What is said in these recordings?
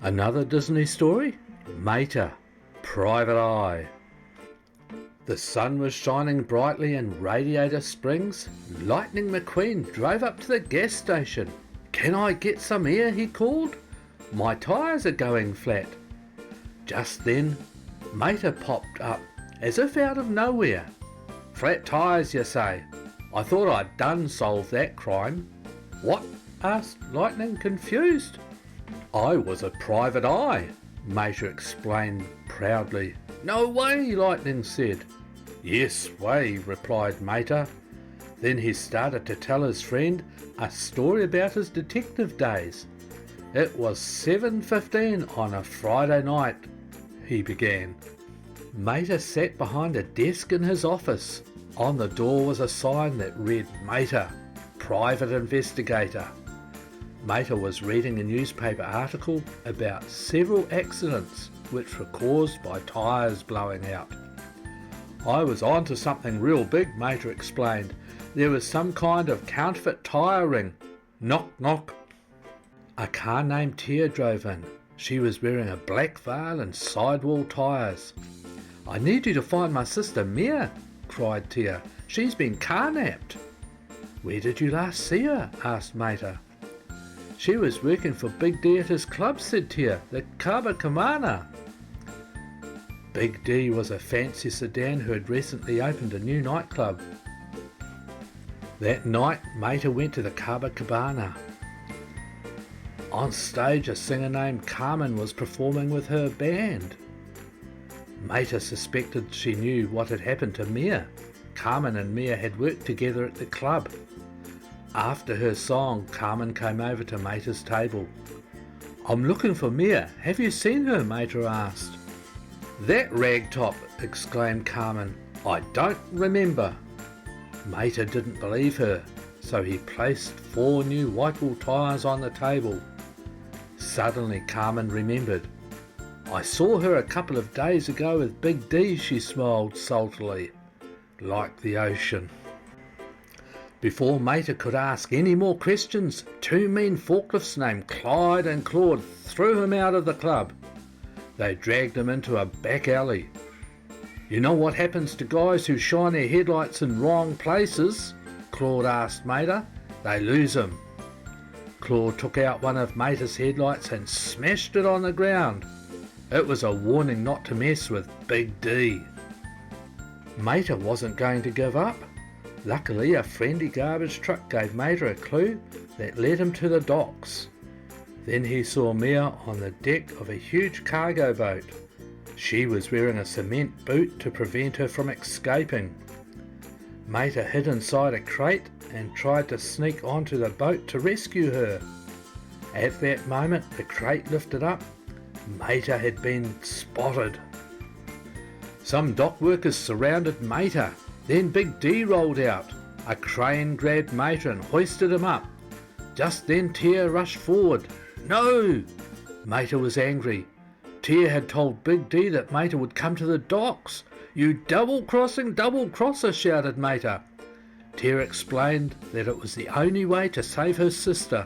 Another Disney story? Mater, Private Eye. The sun was shining brightly in Radiator Springs. Lightning McQueen drove up to the gas station. "Can I get some air?" he called. "My tyres are going flat." Just then, Mater popped up, as if out of nowhere. "Flat tyres, you say? I thought I'd done solved that crime." "What?" asked Lightning, confused. "I was a private eye," Mater explained proudly. "No way," Lightning said. "Yes way," replied Mater. Then he started to tell his friend a story about his detective days. "It was 7:15 on a Friday night," he began. Mater sat behind a desk in his office. On the door was a sign that read Mater, Private Investigator. Mater was reading a newspaper article about several accidents which were caused by tyres blowing out. "I was on to something real big," Mater explained. "There was some kind of counterfeit tyre ring. Knock, knock." A car named Tia drove in. She was wearing a black veil and sidewall tyres. "I need you to find my sister Mia," cried Tia. "She's been car-napped." "Where did you last see her?" asked Mater. "She was working for Big D at his club," said Tia, "the Cabana." Big D was a fancy sedan who had recently opened a new nightclub. That night, Mater went to the Cabana. On stage, a singer named Carmen was performing with her band. Mater suspected she knew what had happened to Mia. Carmen and Mia had worked together at the club. After her song, Carmen came over to Mater's table. "I'm looking for Mia. Have you seen her?" Mater asked. "That ragtop!" exclaimed Carmen. "I don't remember." Mater didn't believe her, so he placed 4 new white-wall tyres on the table. Suddenly Carmen remembered. "I saw her a couple of days ago with Big D," she smiled saltily, like the ocean. Before Mater could ask any more questions, 2 mean forklifts named Clyde and Claude threw him out of the club. They dragged him into a back alley. "You know what happens to guys who shine their headlights in wrong places?" Claude asked Mater. "They lose them." Claude took out one of Mater's headlights and smashed it on the ground. It was a warning not to mess with Big D. Mater wasn't going to give up. Luckily, a friendly garbage truck gave Mater a clue that led him to the docks. Then he saw Mia on the deck of a huge cargo boat. She was wearing a cement boot to prevent her from escaping. Mater hid inside a crate and tried to sneak onto the boat to rescue her. At that moment, the crate lifted up. Mater had been spotted. Some dock workers surrounded Mater. Then Big D rolled out. A crane grabbed Mater and hoisted him up. Just then Tia rushed forward. "No!" Mater was angry. Tia had told Big D that Mater would come to the docks. "You double-crossing double-crosser," shouted Mater. Tia explained that it was the only way to save her sister.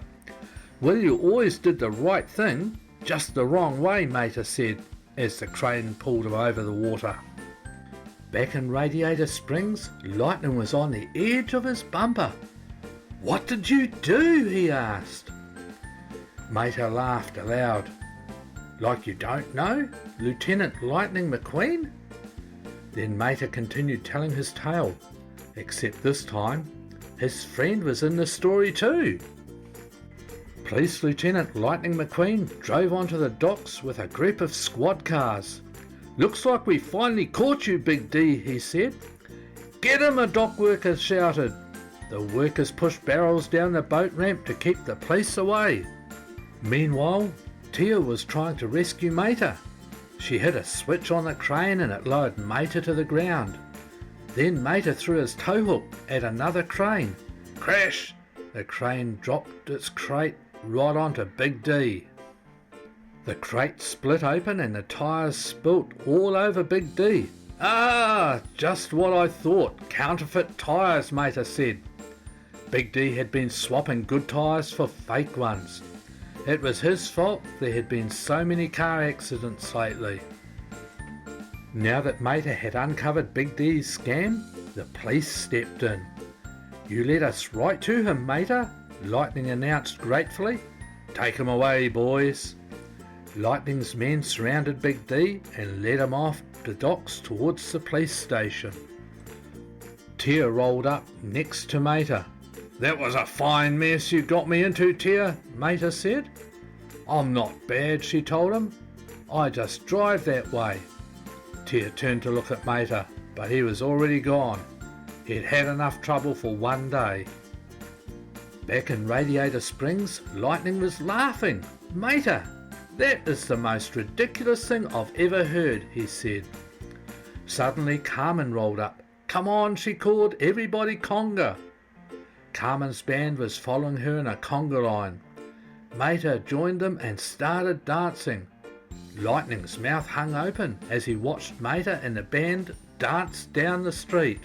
"Well, you always did the right thing, just the wrong way," Mater said, as the crane pulled him over the water. Back in Radiator Springs, Lightning was on the edge of his bumper. "What did you do?" he asked. Mater laughed aloud. "Like you don't know? Lieutenant Lightning McQueen?" Then Mater continued telling his tale, except this time his friend was in the story too. Police Lieutenant Lightning McQueen drove onto the docks with a group of squad cars. "Looks like we finally caught you, Big D," he said. "Get him!" a dock worker shouted. The workers pushed barrels down the boat ramp to keep the police away. Meanwhile, Tia was trying to rescue Mater. She hit a switch on the crane and it lowered Mater to the ground. Then Mater threw his towhook at another crane. Crash! The crane dropped its crate right onto Big D. The crate split open and the tyres spilt all over Big D. "Ah, just what I thought. Counterfeit tyres," Mater said. Big D had been swapping good tyres for fake ones. It was his fault there had been so many car accidents lately. Now that Mater had uncovered Big D's scam, the police stepped in. "You led us right to him, Mater," Lightning announced gratefully. "Take him away, boys." Lightning's men surrounded Big D and led him off the docks towards the police station. Tia rolled up next to Mater. "That was a fine mess you got me into, Tia," Mater said. "I'm not bad," she told him. "I just drive that way." Tia turned to look at Mater, but he was already gone. He'd had enough trouble for one day. Back in Radiator Springs, Lightning was laughing. "Mater, that is the most ridiculous thing I've ever heard," he said. Suddenly Carmen rolled up. "Come on," she called, "everybody conga." Carmen's band was following her in a conga line. Mater joined them and started dancing. Lightning's mouth hung open as he watched Mater and the band dance down the street.